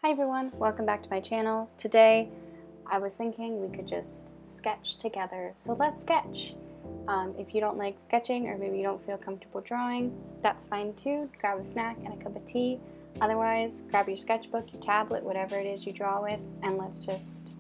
Hi everyone, welcome back to my channel. Today I was thinking we could just sketch together, so let's sketch. If you don't like sketching or maybe you don't feel comfortable drawing, that's fine too. Grab a snack and a cup of tea. Otherwise, grab your sketchbook, your tablet, whatever it is you draw with, and let's just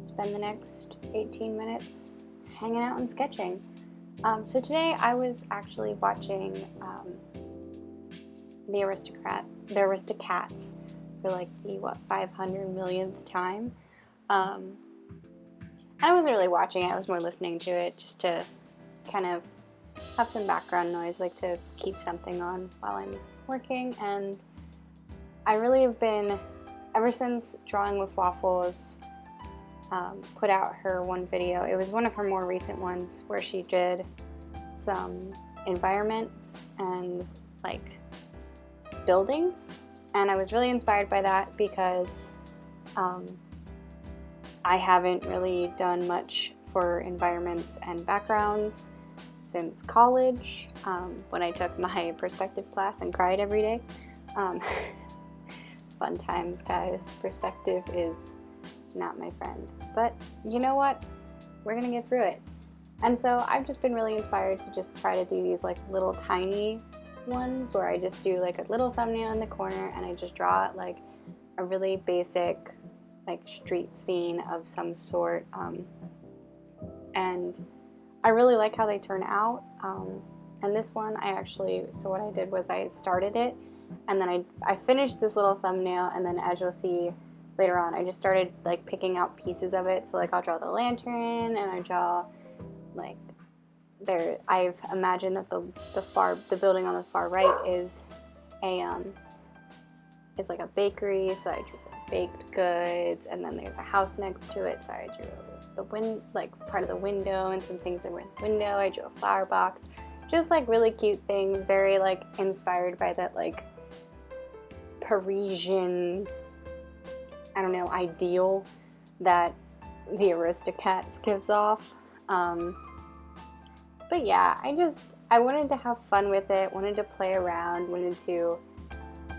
spend the next 18 minutes hanging out and sketching. So today I was actually watching the Aristocats for like the 500 millionth time. I wasn't really watching it, I was more listening to it just to kind of have some background noise, like to keep something on while I'm working. And I really have been, ever since Drawing with Waffles put out her one video, it was one of her more recent ones where she did some environments and like buildings, and I was really inspired by that because I haven't really done much for environments and backgrounds since college, when I took my perspective class and cried every day. Fun times, guys. Perspective is not my friend, but you know what, we're gonna get through it. And so I've just been really inspired to just try to do these like little tiny ones where I just do like a little thumbnail in the corner and I just draw it like a really basic like street scene of some sort, and I really like how they turn out. And this one so what I did was I started it and then I finished this little thumbnail, and then as you'll see later on, I just started like picking out pieces of it. So like I'll draw the lantern, and I draw like I've imagined that the building on the far right is like a bakery, so I drew some baked goods, and then there's a house next to it, so I drew part of the window and some things that were in the window. I drew a flower box, just like really cute things, very like inspired by that like Parisian, I don't know, ideal that the Aristocats gives off. But yeah, I wanted to have fun with it, wanted to play around, wanted to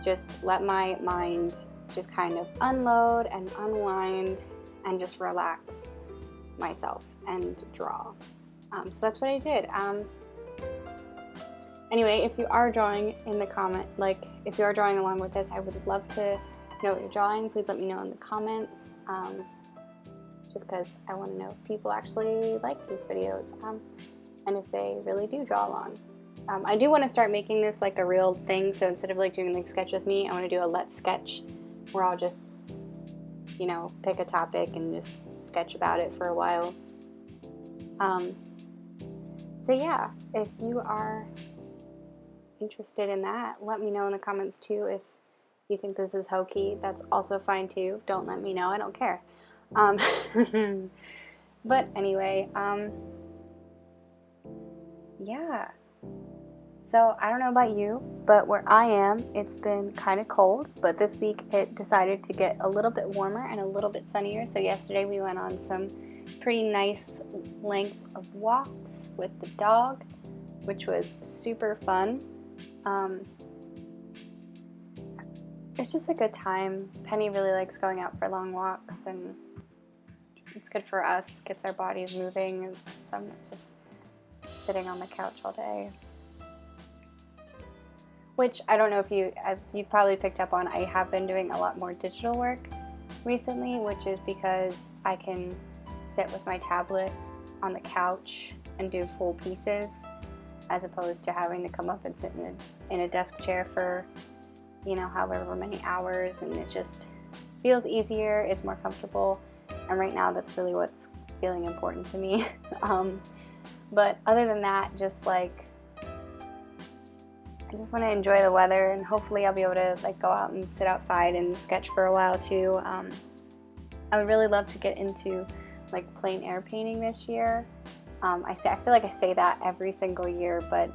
just let my mind just kind of unload and unwind and just relax myself and draw. So that's what I did. Anyway, if you are drawing in the comment, like if you are drawing along with this, I would love to know what you're drawing. Please let me know in the comments, just because I want to know if people actually like these videos, and if they really do draw along. I do want to start making this like a real thing, so instead of like doing like sketch with me, I want to do a let's sketch where I'll just, you know, pick a topic and just sketch about it for a while. So yeah, if you are interested in that, let me know in the comments too. If you think this is hokey, that's also fine too. Don't let me know, I don't care. But anyway, yeah. So I don't know about you, but where I am, it's been kind of cold, but this week it decided to get a little bit warmer and a little bit sunnier. So yesterday we went on some pretty nice length of walks with the dog, which was super fun. It's just a good time. Penny really likes going out for long walks, and it's good for us, gets our bodies moving, and so I'm not just sitting on the couch all day. Which I don't know if you've probably picked up on, I have been doing a lot more digital work recently, which is because I can sit with my tablet on the couch and do full pieces, as opposed to having to come up and sit in a desk chair for, you know, however many hours, and it just feels easier, it's more comfortable, and right now that's really what's feeling important to me. But other than that, just like I just want to enjoy the weather, and hopefully I'll be able to like go out and sit outside and sketch for a while too. I would really love to get into like plein air painting this year. I feel like I say that every single year, but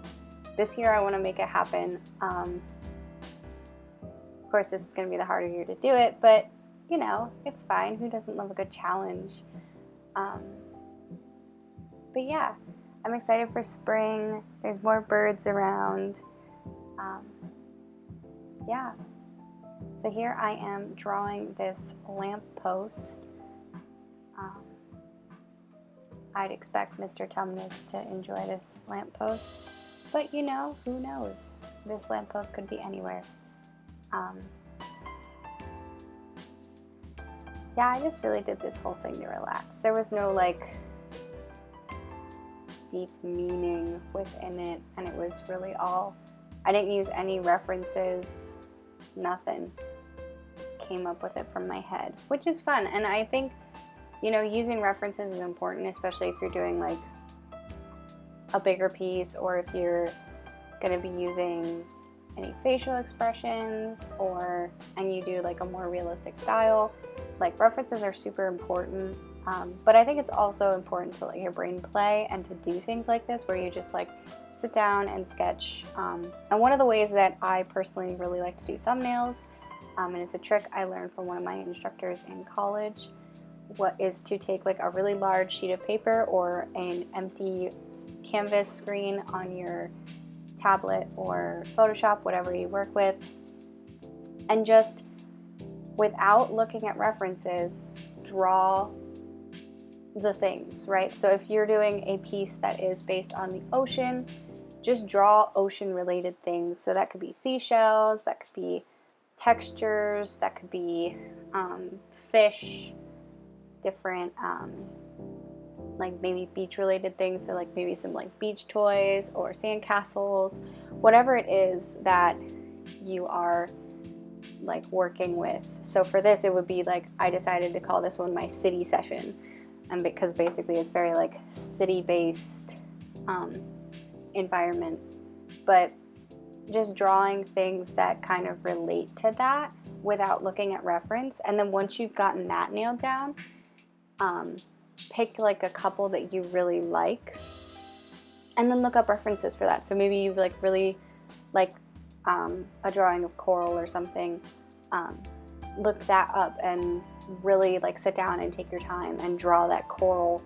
this year I want to make it happen. Of course, this is going to be the harder year to do it, but you know, it's fine. Who doesn't love a good challenge? But yeah, I'm excited for spring. There's more birds around. Yeah. So So here I am drawing this lamppost. I'd expect Mr. Tumnus to enjoy this lamppost, but you know, who knows? This lamppost could be anywhere. Yeah, I just really did this whole thing to relax. There was no like deep meaning within it, and it was really all, I didn't use any references, nothing. Just came up with it from my head, which is fun. And I think, you know, using references is important, especially if you're doing like a bigger piece, or if you're going to be using any facial expressions, and you do like a more realistic style. Like, references are super important, but I think it's also important to let your brain play and to do things like this where you just like sit down and sketch. And one of the ways that I personally really like to do thumbnails, and it's a trick I learned from one of my instructors in college, is to take like a really large sheet of paper or an empty canvas screen on your tablet or Photoshop, whatever you work with, and just, without looking at references, draw the things, right? So if you're doing a piece that is based on the ocean, just draw ocean related things. So that could be seashells, that could be textures, that could be fish, different like maybe beach related things, so like maybe some like beach toys or sand castles, whatever it is that you are like working with. So for this, it would be like, I decided to call this one my city session, and because basically it's very like city based environment, but just drawing things that kind of relate to that without looking at reference. And then once you've gotten that nailed down, pick like a couple that you really like, and then look up references for that. So maybe you like really like a drawing of coral or something, look that up and really like sit down and take your time and draw that coral.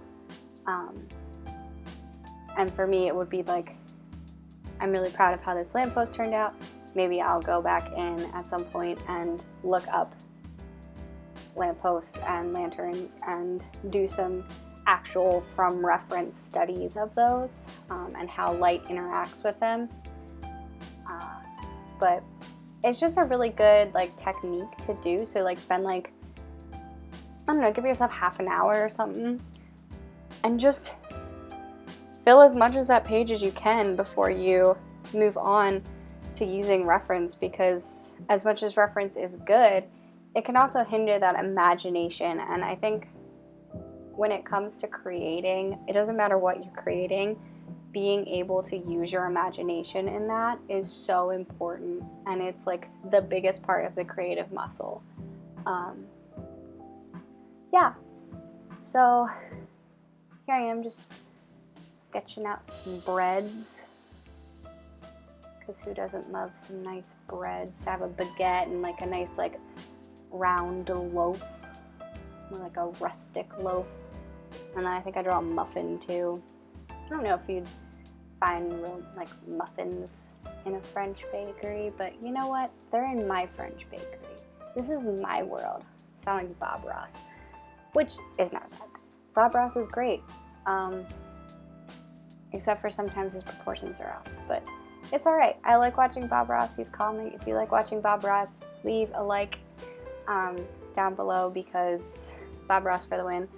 And for me, it would be like, I'm really proud of how this lamppost turned out. Maybe I'll go back in at some point and look up lampposts and lanterns and do some actual from reference studies of those, and how light interacts with them. But it's just a really good like technique to do. So like spend like, I don't know, give yourself half an hour or something and just fill as much of that page as you can before you move on to using reference, because as much as reference is good, it can also hinder that imagination. And I think when it comes to creating, it doesn't matter what you're creating, being able to use your imagination in that is so important, and it's like the biggest part of the creative muscle. Yeah, so here I am just sketching out some breads, because who doesn't love some nice breads? I have a baguette and like a nice like round loaf, more like a rustic loaf, and then I think I draw a muffin too. I don't know if you'd find real like muffins in a French bakery, but you know what? They're in my French bakery. This is my world. Sound like Bob Ross, which is not bad. Bob Ross is great, except for sometimes his proportions are off, but it's all right. I like watching Bob Ross. He's calming. If you like watching Bob Ross, leave a like down below, because Bob Ross for the win.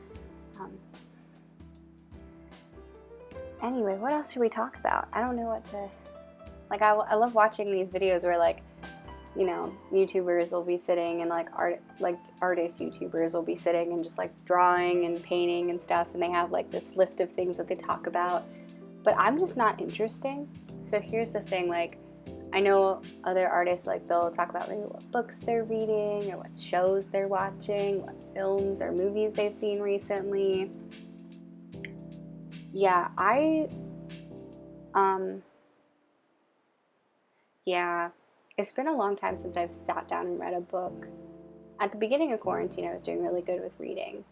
Anyway, what else should we talk about? I don't know what to, like, I love watching these videos where, like, you know, YouTubers will be sitting and, like, artist YouTubers will be sitting and just, like, drawing and painting and stuff, and they have, like, this list of things that they talk about, but I'm just not interesting. So here's the thing, like, I know other artists, like, they'll talk about maybe what books they're reading or what shows they're watching, what films or movies they've seen recently. Yeah, it's been a long time since I've sat down and read a book. At the beginning of quarantine, I was doing really good with reading.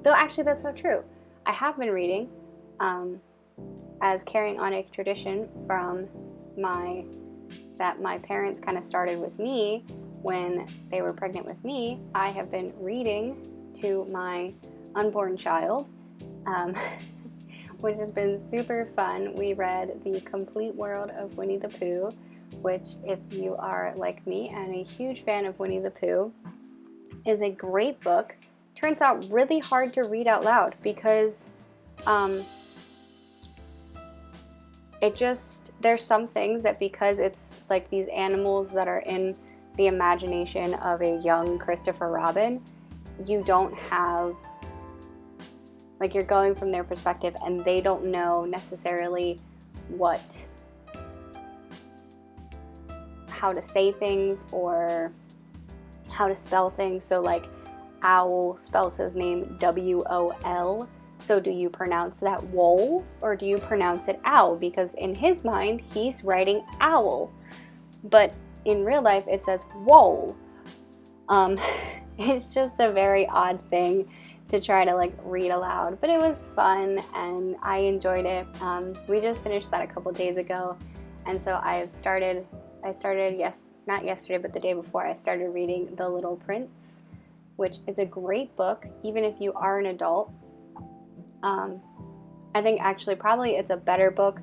Though actually that's not true. I have been reading, as carrying on a tradition from my parents kind of started with me, when they were pregnant with me, I have been reading to my unborn child, which has been super fun. We read The Complete World of Winnie the Pooh, which, if you are like me and a huge fan of Winnie the Pooh, is a great book. Turns out really hard to read out loud because there's some things that, because it's like these animals that are in the imagination of a young Christopher Robin, you don't have, like, you're going from their perspective and they don't know necessarily how to say things or how to spell things. So like Owl spells his name W-O-L. So do you pronounce that wowl or do you pronounce it owl? Because in his mind, he's writing owl. But in real life, it says wowl. It's just a very odd thing to try to like read aloud. But it was fun and I enjoyed it. We just finished that a couple days ago. And so not yesterday, but the day before, I started reading The Little Prince, which is a great book, even if you are an adult. I think actually probably it's a better book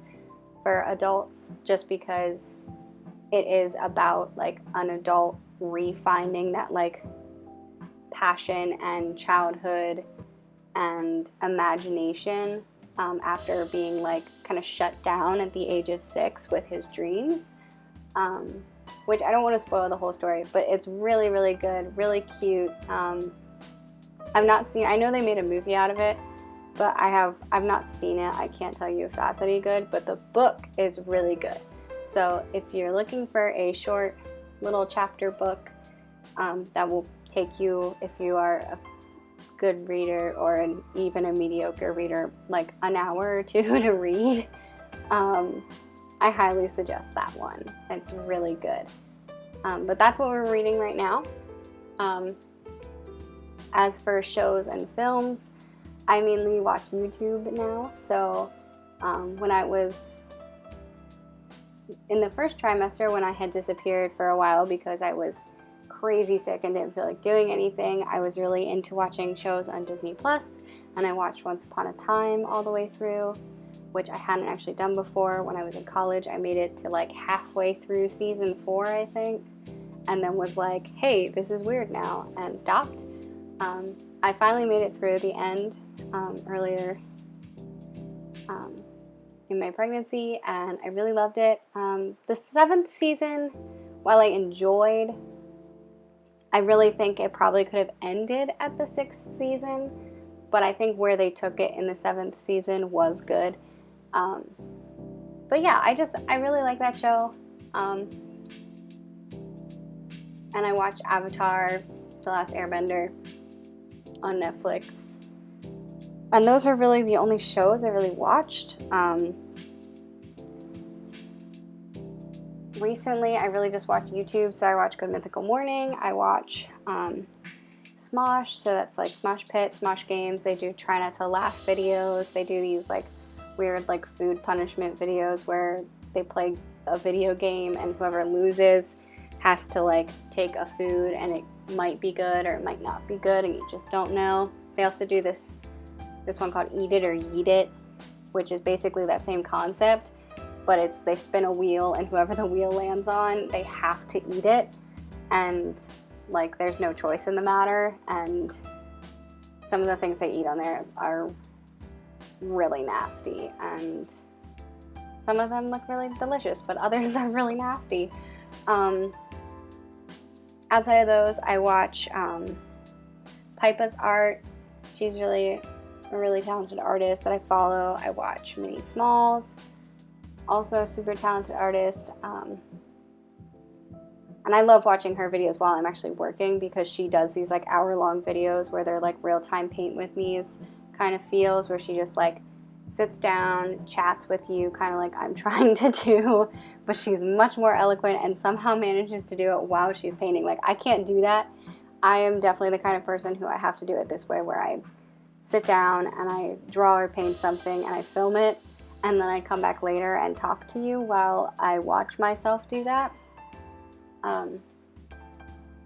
for adults just because it is about like an adult refinding that like passion and childhood and imagination after being like kind of shut down at the age of 6 with his dreams, which I don't want to spoil the whole story, but it's really, really good, really cute. I know they made a movie out of it, but I've not seen it. I can't tell you if that's any good, but the book is really good. So if you're looking for a short little chapter book that will take you, if you are a good reader or even a mediocre reader, like an hour or two to read, I highly suggest that one. It's really good. But that's what we're reading right now. As for shows and films, I mainly watch YouTube now. So when I was in the first trimester, when I had disappeared for a while because I was crazy sick and didn't feel like doing anything, I was really into watching shows on Disney Plus, and I watched Once Upon a Time all the way through, which I hadn't actually done before. When I was in college, I made it to like halfway through season 4, I think, and then was like, hey, this is weird now, and stopped. I finally made it through the end earlier in my pregnancy, and I really loved it. The 7th season, while I enjoyed, I really think it probably could have ended at the 6th season, but I think where they took it in the 7th season was good. But yeah, I really like that show. And I watched Avatar: The Last Airbender on Netflix. And those are really the only shows I really watched. Recently, I really just watched YouTube, so I watch Good Mythical Morning. I watch Smosh, so that's like Smosh Pit, Smosh Games. They do Try Not to Laugh videos. They do these like weird like food punishment videos where they play a video game and whoever loses has to like take a food, and it might be good or it might not be good and you just don't know. They also do this one called Eat It or Yeet It, which is basically that same concept, but they spin a wheel and whoever the wheel lands on, they have to eat it, and like there's no choice in the matter. And some of the things they eat on there are really nasty, and some of them look really delicious, but others are really nasty. Outside of those, I watch Pipa's art. She's a really talented artist that I follow. I watch Minnie Smalls, also a super talented artist. And I love watching her videos while I'm actually working, because she does these like hour-long videos where they're like real-time paint with me's kind of feels, where she just like sits down, chats with you, kind of like I'm trying to do, but she's much more eloquent and somehow manages to do it while she's painting. Like, I can't do that. I am definitely the kind of person who I have to do it this way, where I sit down and I draw or paint something and I film it, and then I come back later and talk to you while I watch myself do that.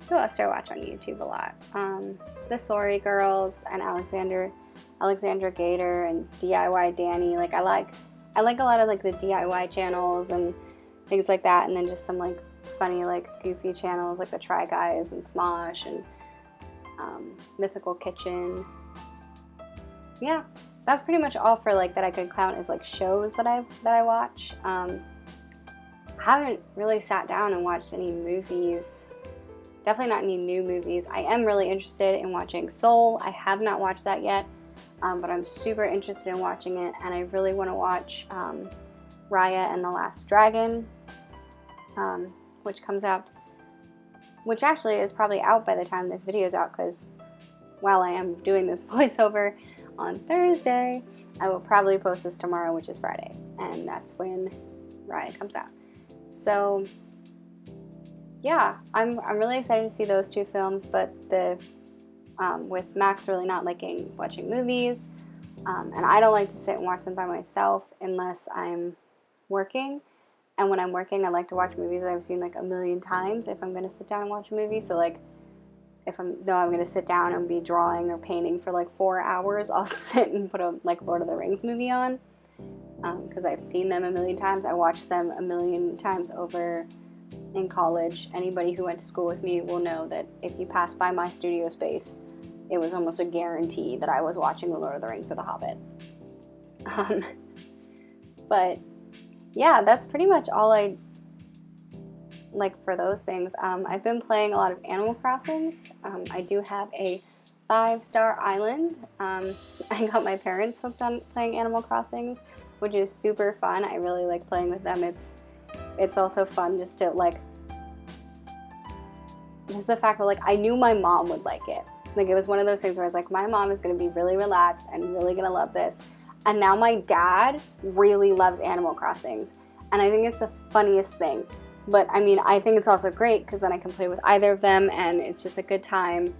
who else do I watch on YouTube a lot? The Sorry Girls and Alexandra Gator and DIY Danny. Like I like a lot of like the DIY channels and things like that, and then just some like funny like goofy channels like the Try Guys and Smosh and Mythical Kitchen. Yeah, that's pretty much all for like that I could count as like shows that I watch. I haven't really sat down and watched any movies. Definitely not any new movies. I am really interested in watching Soul. I have not watched that yet, but I'm super interested in watching it, and I really want to watch Raya and the Last Dragon, which comes out, which actually is probably out by the time this video is out, because while I am doing this voiceover on Thursday, I will probably post this tomorrow, which is Friday, and that's when Raya comes out. So yeah, I'm really excited to see those two films, but with Max really not liking watching movies, and I don't like to sit and watch them by myself unless I'm working. And when I'm working, I like to watch movies that I've seen like a million times if I'm going to sit down and watch a movie. So like if I'm going to sit down and be drawing or painting for like 4 hours, I'll sit and put a like Lord of the Rings movie on, because I've seen them a million times. I watched them a million times over in college. Anybody who went to school with me will know that if you pass by my studio space, it was almost a guarantee that I was watching The Lord of the Rings or The Hobbit. But yeah, that's pretty much all I like for those things. I've been playing a lot of Animal Crossings. I do have a 5-star island. I got my parents hooked on playing Animal Crossings, which is super fun. I really like playing with them. It's also fun just to like, just the fact that like I knew my mom would like it. Like it was one of those things where I was like, my mom is going to be really relaxed and really going to love this. And now my dad really loves Animal Crossings. And I think it's the funniest thing. But I mean, I think it's also great because then I can play with either of them and it's just a good time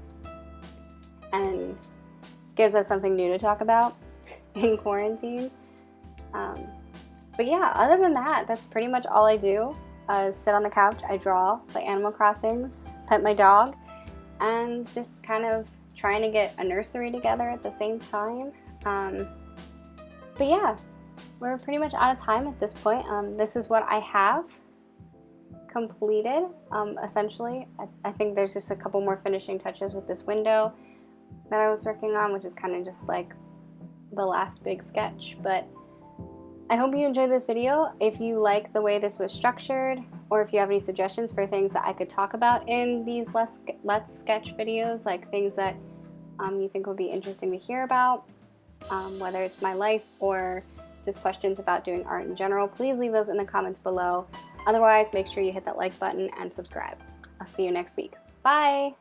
and gives us something new to talk about in quarantine. But yeah, other than that, that's pretty much all I do. Sit on the couch, I draw, play Animal Crossings, pet my dog, and just kind of trying to get a nursery together at the same time. But yeah, we're pretty much out of time at this point. This is what I have completed, essentially. I think there's just a couple more finishing touches with this window that I was working on, which is kind of just like the last big sketch. But I hope you enjoyed this video. If you like the way this was structured, or if you have any suggestions for things that I could talk about in these Let's Sketch videos, like things that you think would be interesting to hear about, whether it's my life or just questions about doing art in general, please leave those in the comments below. Otherwise, make sure you hit that like button and subscribe. I'll see you next week. Bye!